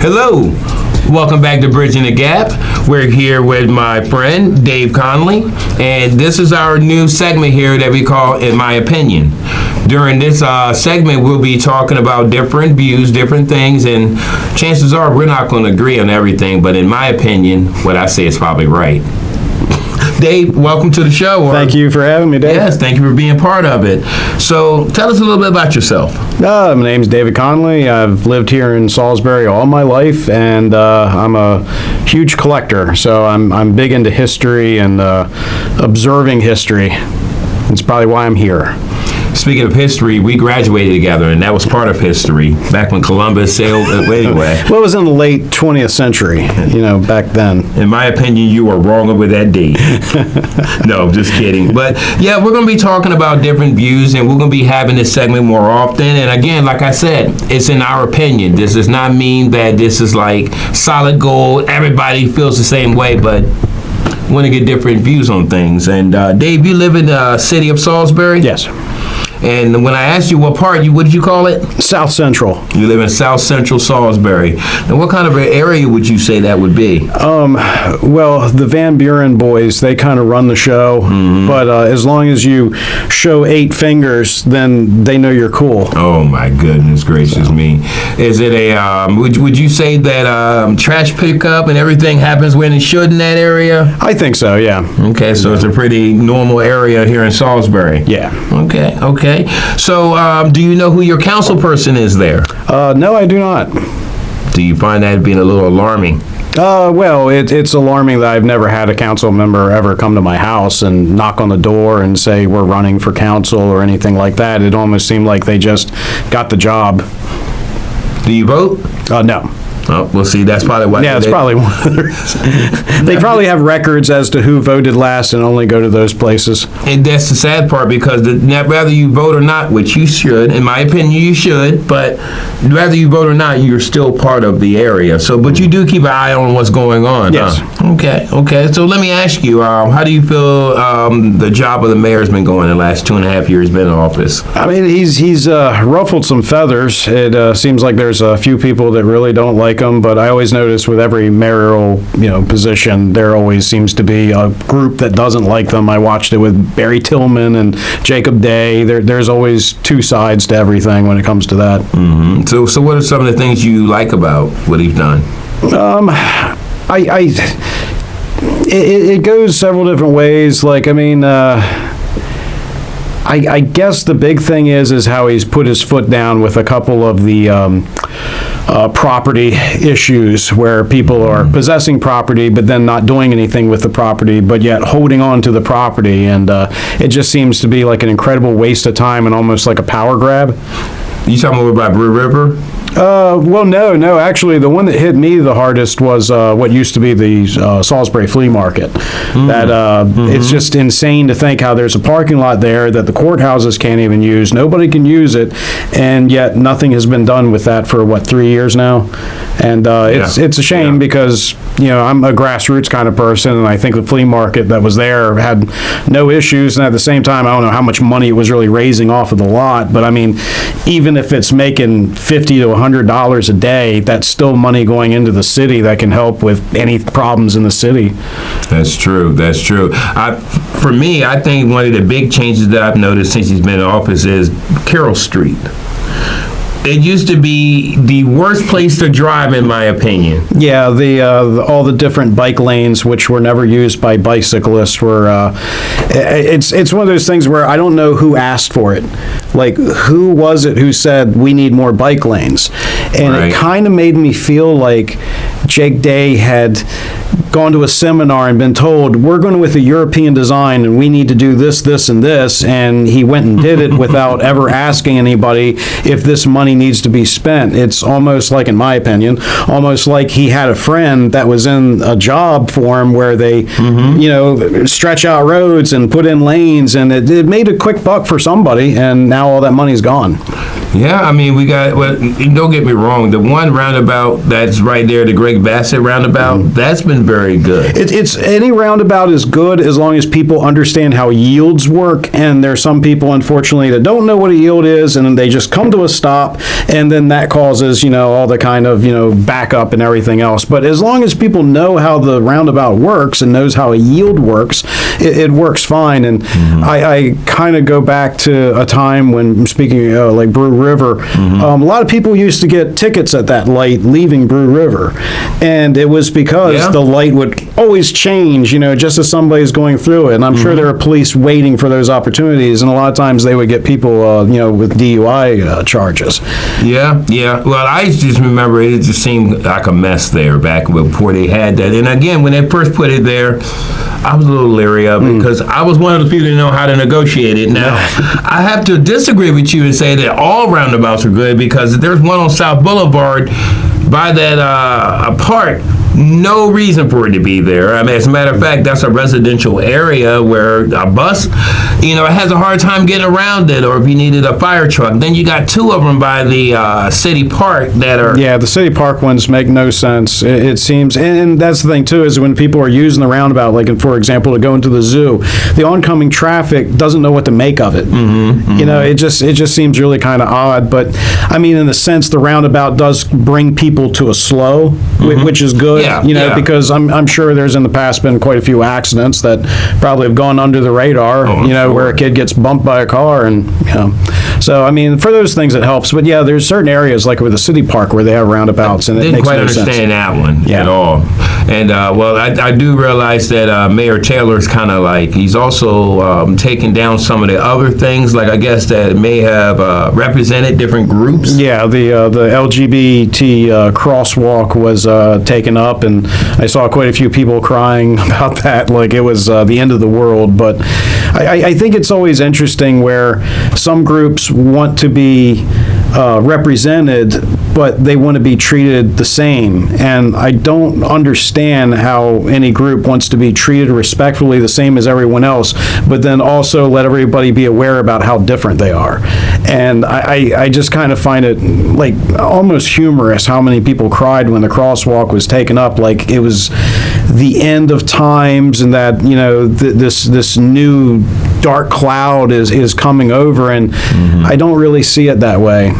Hello, welcome back to Bridging the Gap. We're here with my friend Dave Conley, and this is our new segment here that we call In My Opinion. During this segment, we'll be talking about different views, different things, and chances are we're not going to agree on everything, but in my opinion, what I say is probably right. Dave, welcome to the show. Thank you for having me, Dave. Yes, thank you for being part of it. So tell us a little bit about yourself. My name's David Conley. I've lived here in Salisbury all my life, and I'm a huge collector. So I'm big into history and observing history. That's probably why I'm here. Speaking of history, we graduated together, and that was part of history back when Columbus sailed. Anyway, well, it was in the late 20th century, back then. In my opinion, you were wrong with that date. No, just kidding. But yeah, we're going to be talking about different views, and we're going to be having this segment more often. And again, like I said, it's in our opinion. This does not mean that this is like solid gold. Everybody feels the same way, but want to get different views on things. And Dave, you live in the city of Salisbury? Yes. And when I asked you what part, what did you call it? South Central. You live in South Central Salisbury. And what kind of an area would you say that would be? Well, the Van Buren boys, they kind of run the show. Mm-hmm. But as long as you show 8 fingers, then they know you're cool. Oh, my goodness gracious me. Is it a, would you say that trash pickup and everything happens when it should in that area? I think so, yeah. Okay, so it's a pretty normal area here in Salisbury. Yeah. Okay. So, do you know who your council person is there? No, I do not. Do you find that being a little alarming? Well, it's alarming that I've never had a council member ever come to my house and knock on the door and say we're running for council or anything like that. It almost seemed like they just got the job. Do you vote? No. Oh, well, see, that's probably why. Yeah, it's probably one of the reasons. They probably have records as to who voted last and only go to those places. And that's the sad part, because whether you vote or not, which you should, in my opinion, you should, but whether you vote or not, you're still part of the area. So, but you do keep an eye on what's going on. Yes. Huh? Okay. So let me ask you, how do you feel the job of the mayor's been going the last 2.5 years been in office? I mean, he's ruffled some feathers. It seems like there's a few people that really don't like him, but I always notice with every mayoral position, there always seems to be a group that doesn't like them. I watched it with Barry Tillman and Jacob Day. There's always two sides to everything when it comes to that. Mm-hmm. So what are some of the things you like about what he's done? It goes several different ways. Like, I mean, I guess the big thing is how he's put his foot down with a couple of the property issues where people are possessing property but then not doing anything with the property, but yet holding on to the property. And it just seems to be like an incredible waste of time and almost like a power grab. You talking about Blue River? Well, no. Actually, the one that hit me the hardest was what used to be the Salisbury Flea Market. Mm-hmm. It's just insane to think how there's a parking lot there that the courthouses can't even use. Nobody can use it, and yet nothing has been done with that for, 3 years now? And it's a shame because, I'm a grassroots kind of person, and I think the flea market that was there had no issues, and at the same time, I don't know how much money it was really raising off of the lot, but I mean, even if it's making $50 to $100 a day, that's still money going into the city that can help with any problems in the city. That's true. For me, I think one of the big changes that I've noticed since he's been in office is Carroll Street. It used to be the worst place to drive, in my opinion. Yeah, all the different bike lanes, which were never used by bicyclists, were. It's one of those things where I don't know who asked for it. Like, who was it who said we need more bike lanes? And It kind of made me feel like Jake Day had gone to a seminar and been told, we're going with a European design and we need to do this, this, and this, and he went and did it without ever asking anybody if this money needs to be spent. It's almost like, in my opinion, almost like he had a friend that was in a job for him where they, stretch out roads and put in lanes, and it made a quick buck for somebody, and now all that money's gone. Yeah, I mean, we got, well, don't get me wrong, the one roundabout that's right there, the Greg Bassett roundabout, that's been very good. It's any roundabout is good as long as people understand how yields work, and there's some people, unfortunately, that don't know what a yield is, and they just come to a stop, and then that causes, all the kind of, backup and everything else. But as long as people know how the roundabout works and knows how a yield works, it works fine. And I kind of go back to a time when, speaking like Brew River, a lot of people used to get tickets at that light leaving Brew River, and it was because the light would always change, just as somebody's going through it. And I'm sure there are police waiting for those opportunities, and a lot of times they would get people, with DUI charges. Yeah. Well, I just remember it just seemed like a mess there back before they had that. And again, when they first put it there, I was a little leery of it because I was one of those people that know how to negotiate it. Now, I have to disagree with you and say that all roundabouts are good, because there's one on South Boulevard by that park. No reason for it to be there. I mean, as a matter of fact, that's a residential area where a bus, it has a hard time getting around it, or if you needed a fire truck. Then you got two of them by the city park that are... Yeah, the city park ones make no sense, it seems. And that's the thing, too, is when people are using the roundabout, like, for example, to go into the zoo, the oncoming traffic doesn't know what to make of it. It just seems really kind of odd. But, I mean, in a sense, the roundabout does bring people to a slow, which is good. Because I'm sure there's in the past been quite a few accidents that probably have gone under the radar, where a kid gets bumped by a car, and, So, I mean, for those things it helps. But, yeah, there's certain areas, like with the city park, where they have roundabouts, and it makes no sense. Didn't quite understand that one at all. And, well, I do realize that Mayor Taylor's kind of like, he's also taking down some of the other things, like I guess that may have represented different groups. Yeah, the LGBT crosswalk was taken up, and I saw quite a few people crying about that, like it was the end of the world. But I think it's always interesting where some groups want to be represented, but they want to be treated the same. And I don't understand how any group wants to be treated respectfully the same as everyone else, but then also let everybody be aware about how different they are. And I just kind of find it like almost humorous how many people cried when the crosswalk was taken up, like it was the end of times, and that, this new dark cloud is coming over, and I don't really see it that way.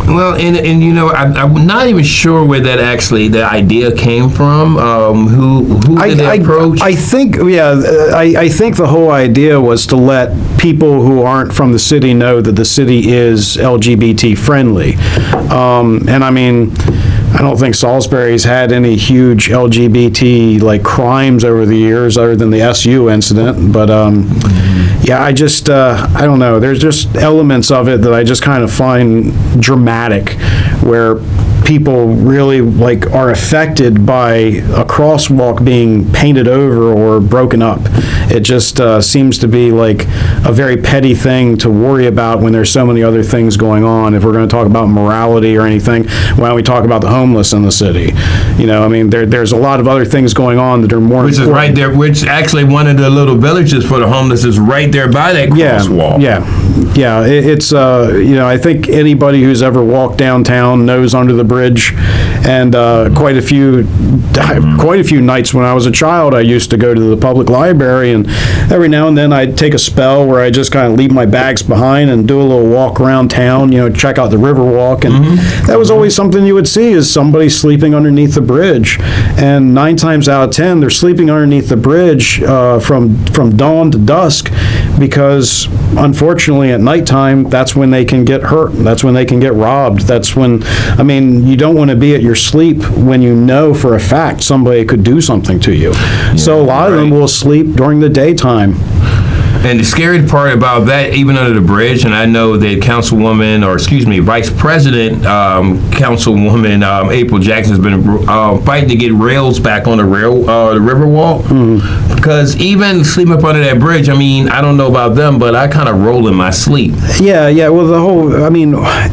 Well, and I'm not even sure where that actually, the idea came from. Who did they approach? I think the whole idea was to let people who aren't from the city know that the city is LGBT friendly. And I mean, I don't think Salisbury's had any huge LGBT like crimes over the years, other than the SU incident. But yeah, I just I don't know. There's just elements of it that I just kind of find dramatic, where people really like are affected by a crosswalk being painted over or broken up. It just seems to be like a very petty thing to worry about when there's so many other things going on. If we're going to talk about morality or anything, why don't we talk about the homeless in the city? I mean, there's a lot of other things going on that are more important. Which is right there, which actually one of the little villages for the homeless is right there by that crosswalk. Yeah. It's I think anybody who's ever walked downtown knows under the bridge, and quite a few nights when I was a child, I used to go to the public library, and every now and then I'd take a spell where I just kind of leave my bags behind and do a little walk around town, check out the river walk, and that was always something you would see, is somebody sleeping underneath the bridge. And 9 times out of 10, they're sleeping underneath the bridge from dawn to dusk, because unfortunately at nighttime, that's when they can get hurt. That's when they can get robbed. That's when, I mean, you don't want to be at your sleep when you know for a fact somebody could do something to you. So a lot of them will sleep during the daytime. And the scary part about that, even under the bridge, and I know that Vice President Councilwoman April Jackson has been fighting to get rails back on the Riverwalk, because even sleeping up under that bridge, I mean, I don't know about them, but I kind of roll in my sleep. Yeah. Well,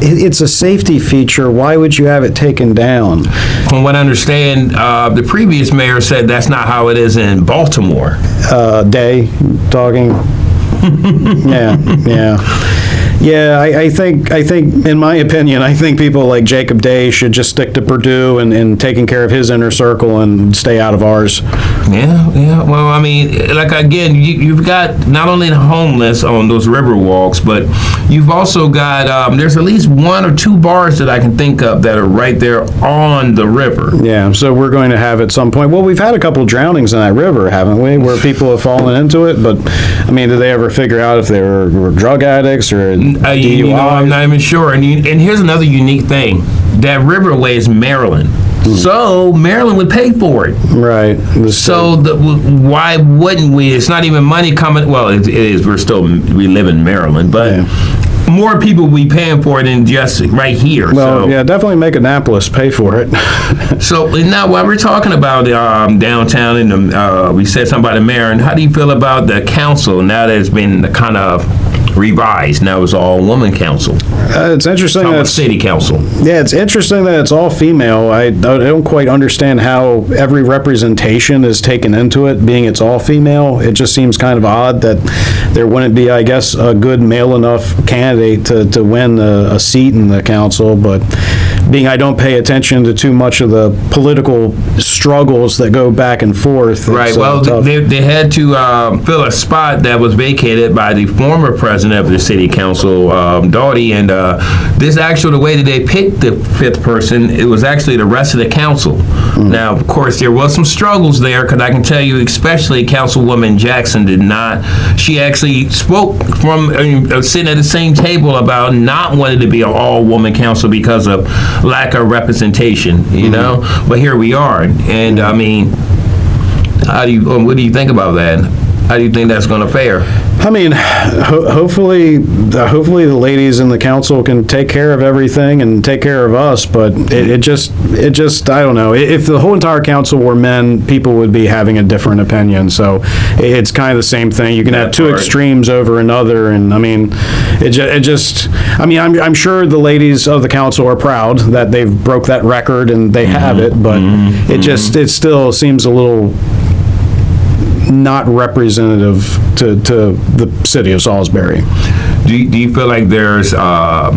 it's a safety feature. Why would you have it taken down? From what I understand, the previous mayor said that's not how it is in Baltimore. Day talking. Yeah. Yeah, I think, in my opinion, I think people like Jacob Day should just stick to Purdue and taking care of his inner circle and stay out of ours. Yeah. Well, I mean, like again, you've got not only the homeless on those river walks, but you've also got there's at least one or two bars that I can think of that are right there on the river. Yeah, so we're going to have at some point, well, we've had a couple drownings in that river, haven't we, where people have fallen into it, but, I mean, did they ever figure out if they were drug addicts or DUIs? You know, I'm not even sure. And here's another unique thing. That riverway is Maryland. So Maryland would pay for it. Right. So why wouldn't we? It's not even money coming. Well, it is. We live in Maryland, but more people will be paying for it than just right here. Well, so. Yeah, definitely make Annapolis pay for it. So now, while we're talking about downtown, and we said something about the mayor, and how do you feel about the council now that it's been kind of revised? Now it's all woman council. It's interesting that city council. Yeah, it's interesting that it's all female. I don't quite understand how every representation is taken into it, being it's all female. It just seems kind of odd that there wouldn't be, I guess, a good male enough candidate to win a seat in the council, but being I don't pay attention to too much of the political struggles that go back and forth. Right, well, they had to fill a spot that was vacated by the former president of the city council, Doughty, and the way that they picked the fifth person, it was actually the rest of the council. Now, of course, there was some struggles there, because I can tell you, especially Councilwoman Jackson did not. She actually spoke from sitting at the same table about not wanting to be an all-woman council because of lack of representation, you know? But here we are, and I mean, what do you think about that? How do you think that's going to fare? I mean, hopefully the ladies in the council can take care of everything and take care of us, but it just, I don't know. If the whole entire council were men, people would be having a different opinion, so it's kind of the same thing. You can have two extremes over another, and I mean, I'm sure the ladies of the council are proud that they've broke that record and they have it, but it still seems a little not representative to the city of Salisbury. Do you feel like there's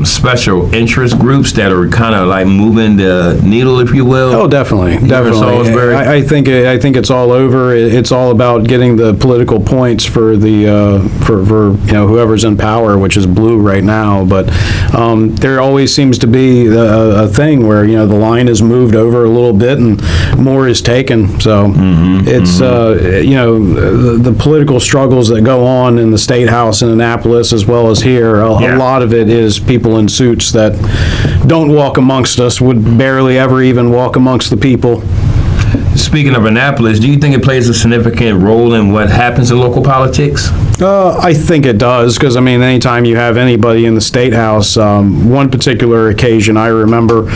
special interest groups that are kind of like moving the needle, if you will? Oh, definitely. Salisbury? I think it's all over. It's all about getting the political points for the for whoever's in power, which is blue right now. But there always seems to be a thing where the line is moved over a little bit and more is taken. So it's the political struggles that go on in the State House in Annapolis as well as here, a lot of it is people in suits that don't walk amongst us, would barely ever even walk amongst the people. Speaking of Annapolis, do you think it plays a significant role in what happens in local politics? I think it does, because, I mean, anytime you have anybody in the State House, one particular occasion I remember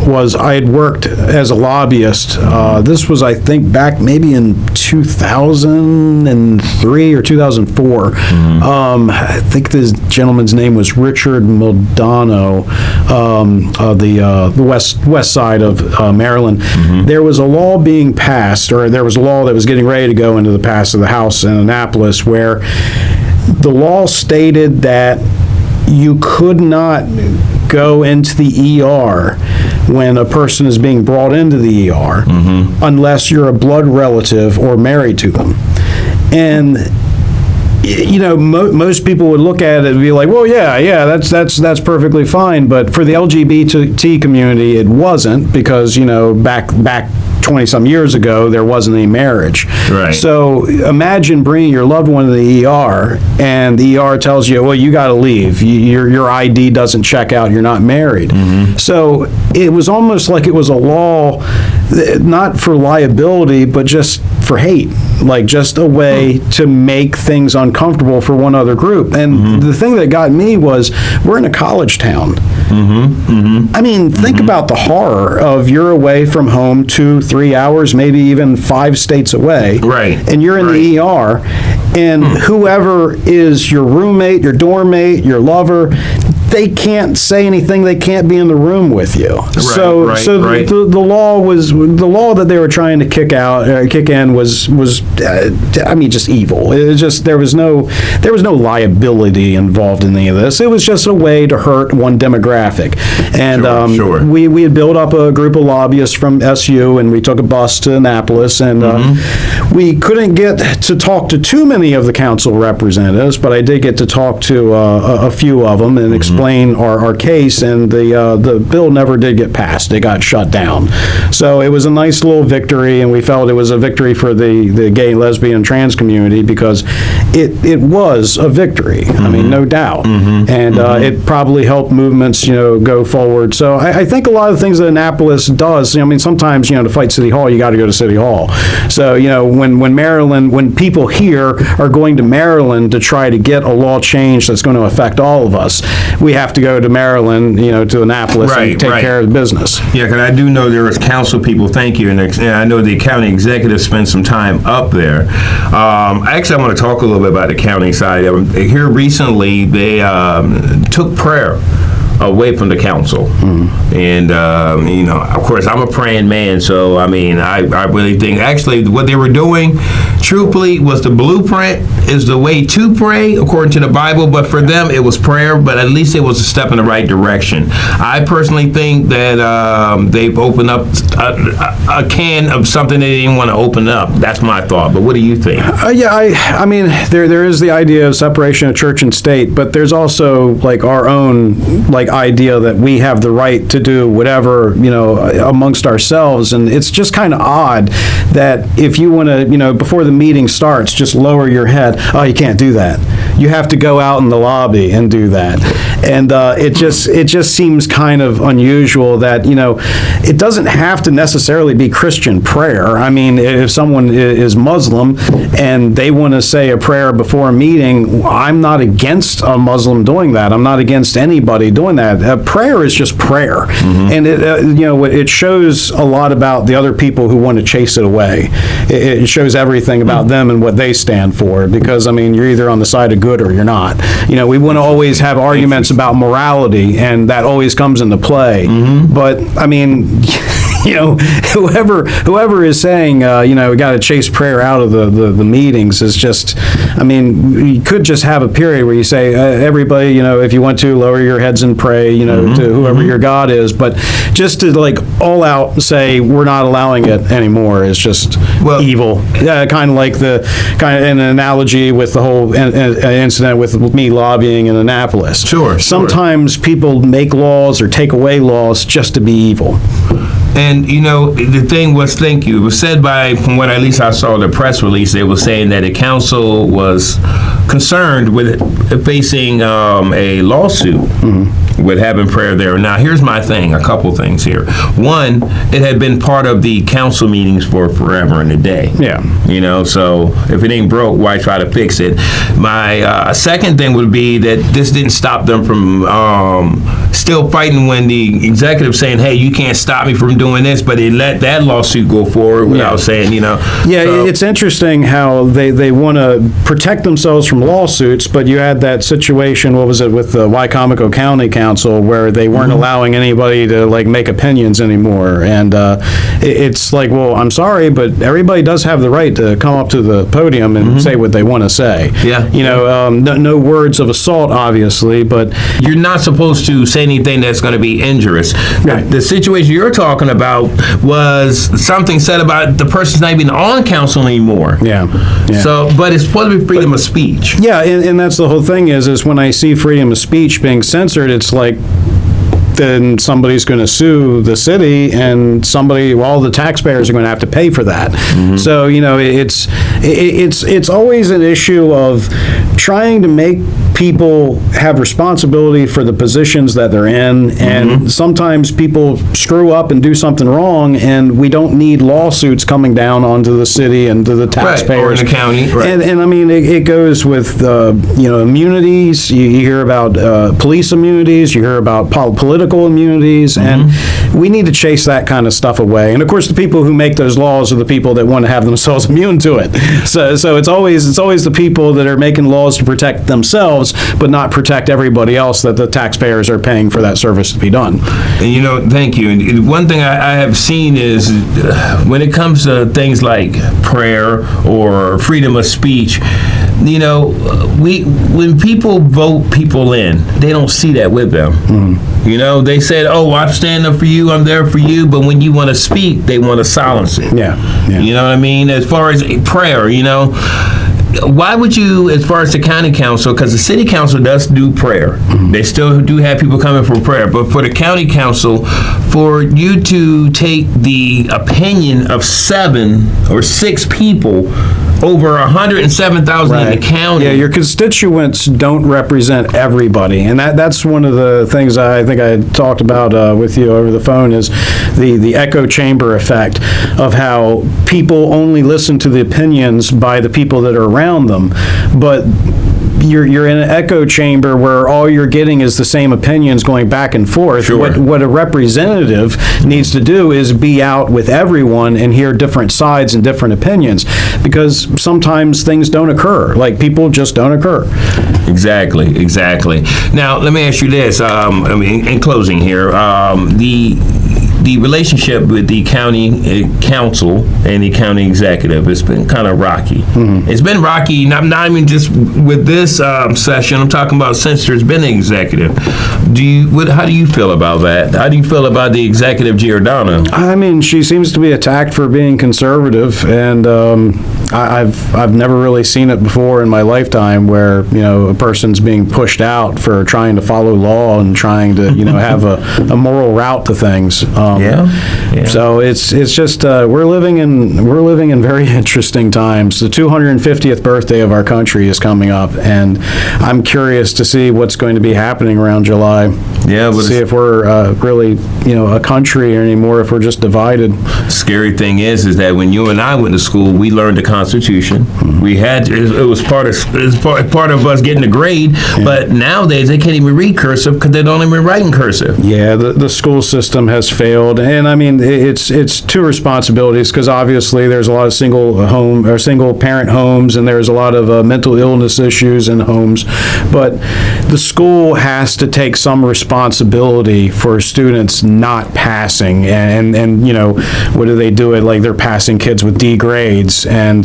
was I had worked as a lobbyist. This was, I think, back maybe in 2003 or 2004. I think this gentleman's name was Richard Maldonado, the west side of Maryland. There was a law being passed, or there was a law that was getting ready to go into the pass of the House in Annapolis, where the law stated that you could not go into the ER when a person is being brought into the ER unless you're a blood relative or married to them. And most people would look at it and be like, well, yeah, that's perfectly fine. But for the LGBT community, it wasn't, because back 20-some years ago, there wasn't any marriage. Right. So imagine bringing your loved one to the ER, and the ER tells you, well, you got to leave. Your ID doesn't check out. You're not married. So it was almost like it was a law, not for liability, but just for hate, like just a way to make things uncomfortable for one other group. And the thing that got me was, we're in a college town. I mean, think about the horror of you're away from home 2-3 hours, maybe even 5 states away. Right. And you're in the ER, and whoever is your roommate, your dorm mate, your lover, they can't say anything. They can't be in the room with you. right. The law that they were trying to kick in was just evil. It was just there was no liability involved in any of this. It was just a way to hurt one demographic. And Sure. we had built up a group of lobbyists from SU, and we took a bus to Annapolis, and we couldn't get to talk to too many of the council representatives, but I did get to talk to a few of them and explain our case, and the bill never did get passed. It got shut down. So it was a nice little victory, and we felt it was a victory for the gay, lesbian, trans community because it was a victory. I mean, no doubt. And it probably helped movements, go forward. So I think a lot of the things that Annapolis does, I mean, sometimes, to fight City Hall, you got to go to City Hall. So, when people here are going to Maryland to try to get a law change that's going to affect all of us, we have to go to Maryland, to Annapolis and take care of the business. Yeah, because I do know there was council people, thank you, and I know the county executive spent some time up there. Actually, I want to talk a little bit about the county side. Here recently, they took prayer away from the council. And, of course, I'm a praying man, so, I mean, I really think, actually, what they were doing, truthfully, was the blueprint is the way to pray, according to the Bible, but for them, it was prayer, but at least it was a step in the right direction. I personally think that they've opened up a can of something they didn't want to open up. That's my thought, but what do you think? I mean, there is the idea of separation of church and state, but there's also, our own, idea that we have the right to do whatever, amongst ourselves. And it's just kind of odd that if you want to, before the meeting starts, just lower your head. Oh, you can't do that. You have to go out in the lobby and do that. And it just seems kind of unusual that, it doesn't have to necessarily be Christian prayer. I mean, if someone is Muslim and they want to say a prayer before a meeting, I'm not against a Muslim doing that. I'm not against anybody doing that. Prayer is just prayer. And it shows a lot about the other people who want to chase it away. It shows everything about them and what they stand for, because, I mean, you're either on the side of good or you're not. We want to always have arguments about morality, and that always comes into play. But, I mean, whoever is saying, we got to chase prayer out of the meetings is just, I mean, you could just have a period where you say, everybody, if you want to, lower your heads and pray, to whoever your God is. But just to all out say we're not allowing it anymore is just evil. Kind of like an analogy with the whole incident with me lobbying in Annapolis. Sure. Sometimes people make laws or take away laws just to be evil. And, the thing was, thank you, it was said from what at least I saw the press release, they were saying that the council was concerned with facing a lawsuit with having prayer there. Now, here's my thing, a couple things here. One, it had been part of the council meetings for forever and a day. Yeah. So if it ain't broke, why try to fix it? My second thing would be that this didn't stop them from still fighting when the executive saying, hey, you can't stop me from doing this, but they let that lawsuit go forward without saying, Yeah, so. It's interesting how they want to protect themselves from lawsuits, but you had that situation, what was it, with the Wycomico County Council, where they weren't allowing anybody to make opinions anymore. And it's like, well, I'm sorry, but everybody does have the right to come up to the podium and say what they want to say. Yeah. No words of assault, obviously, but you're not supposed to say anything that's going to be injurious. Right. The situation you're talking about was something said about the person's not even on council anymore. Yeah. So, but it's supposed to be freedom of speech. Yeah, and that's the whole thing is when I see freedom of speech being censored, it's like, then somebody's going to sue the city, and all the taxpayers are going to have to pay for that. So, it's always an issue of trying to make people have responsibility for the positions that they're in, and sometimes people screw up and do something wrong, and we don't need lawsuits coming down onto the city and to the taxpayers. Right, or in the county. Right. And I mean, it goes with, immunities. You hear about police immunities. You hear about political political immunities, and we need to chase that kind of stuff away. And of course, the people who make those laws are the people that want to have themselves immune to it. So it's always the people that are making laws to protect themselves, but not protect everybody else that the taxpayers are paying for that service to be done. And thank you. And one thing I have seen is when it comes to things like prayer or freedom of speech, when people vote people in, they don't see that with them. They said, "Oh, I'm standing up for you. I'm there for you." But when you want to speak, they want to silence it. Yeah. You know what I mean? As far as prayer, why would you, as far as the county council, because the city council does do prayer. They still do have people coming for prayer. But for the county council, for you to take the opinion of 7 or 6 people over 107,000 in the county. Yeah, your constituents don't represent everybody, and that's one of the things I think I talked about with you over the phone is the echo chamber effect of how people only listen to the opinions by the people that are around them, but you're in an echo chamber where all you're getting is the same opinions going back and forth. Sure. What a representative needs to do is be out with everyone and hear different sides and different opinions, because sometimes things don't occur. Like, people just don't occur. Exactly. Now, let me ask you this. In closing here, the relationship with the county council and the county executive has been kind of rocky. It's been rocky, not even just with this session. I'm talking about since there's been an executive. How do you feel about that? How do you feel about the executive, Giordano? I mean, she seems to be attacked for being conservative, and I've never really seen it before in my lifetime where a person's being pushed out for trying to follow law and trying to have a moral route to things. So it's just we're living in very interesting times. The 250th birthday of our country is coming up, and I'm curious to see what's going to be happening around July. Yeah, but see if we're really a country anymore, if we're just divided. Scary thing is that when you and I went to school, we learned the Constitution. We had it was part of us getting a grade. But nowadays they can't even read cursive because they don't even write in cursive. Yeah, the school system has failed, and I mean it's two responsibilities, because obviously there's a lot of single parent homes, and there's a lot of mental illness issues in homes, but the school has to take some responsibility for students not passing, and what do they do it like they're passing kids with D grades, and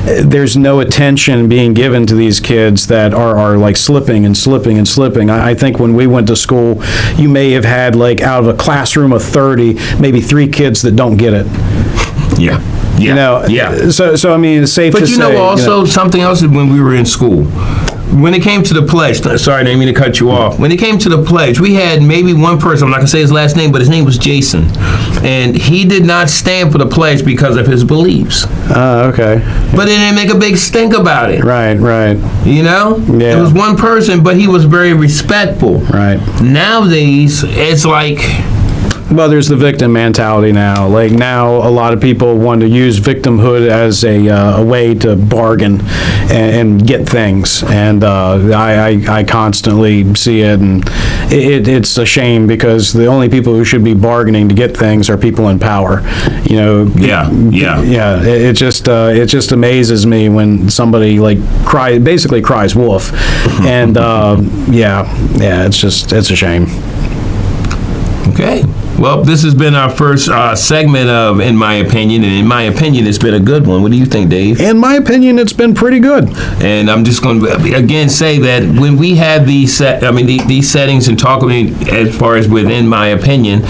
there's no attention being given to these kids that are like slipping. I think when we went to school, you may have had, like, out of a classroom of 30, maybe 3 kids that don't get it. Yeah. So I mean, it's safe to say. But also something else is when we were in school. When it came to the pledge, sorry, I didn't mean to cut you off. When it came to the pledge, we had maybe one person, I'm not going to say his last name, but his name was Jason. And he did not stand for the pledge because of his beliefs. Okay. But they didn't make a big stink about it. Right. Yeah. It was one person, but he was very respectful. Right. Nowadays, it's like... Well, there's the victim mentality now. Like, now a lot of people want to use victimhood as a way to bargain and get things, and I constantly see it, and it's a shame, because the only people who should be bargaining to get things are people in power. Yeah. It just amazes me when somebody basically cries wolf, and it's a shame. Okay. Well, this has been our first segment of In My Opinion, and in my opinion, it's been a good one. What do you think, Dave? In my opinion, it's been pretty good. And I'm just going to, again, say that when we have these settings and talk as far as within my opinion,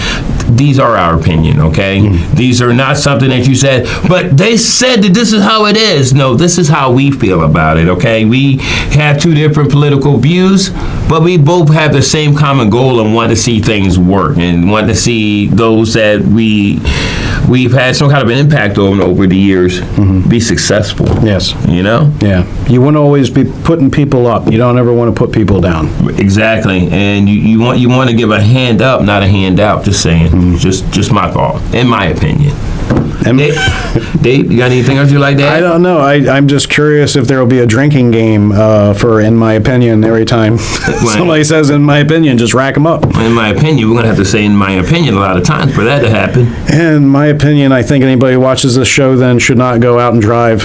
these are our opinion, okay? These are not something that you said, but they said that this is how it is. No, this is how we feel about it, okay? We have 2 different political views, but we both have the same common goal and want to see things work and want to see those that we've had some kind of an impact on over the years be successful. Yes. Yeah. You want to always be putting people up. You don't ever want to put people down. Exactly. And you want to give a hand up, not a hand out. Just saying. Just my thought, in my opinion. And Dave, you got anything else you'd like to I add? don't know. I'm just curious if there will be a drinking game for in my opinion every time somebody says in my opinion, just rack them up. In my opinion, we're going to have to say in my opinion a lot of times for that to happen. In my opinion, I think anybody who watches this show then should not go out and drive.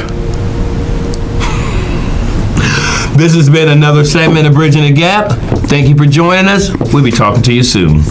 This has been another segment of Bridging the Gap. Thank you for joining us. We'll be talking to you soon.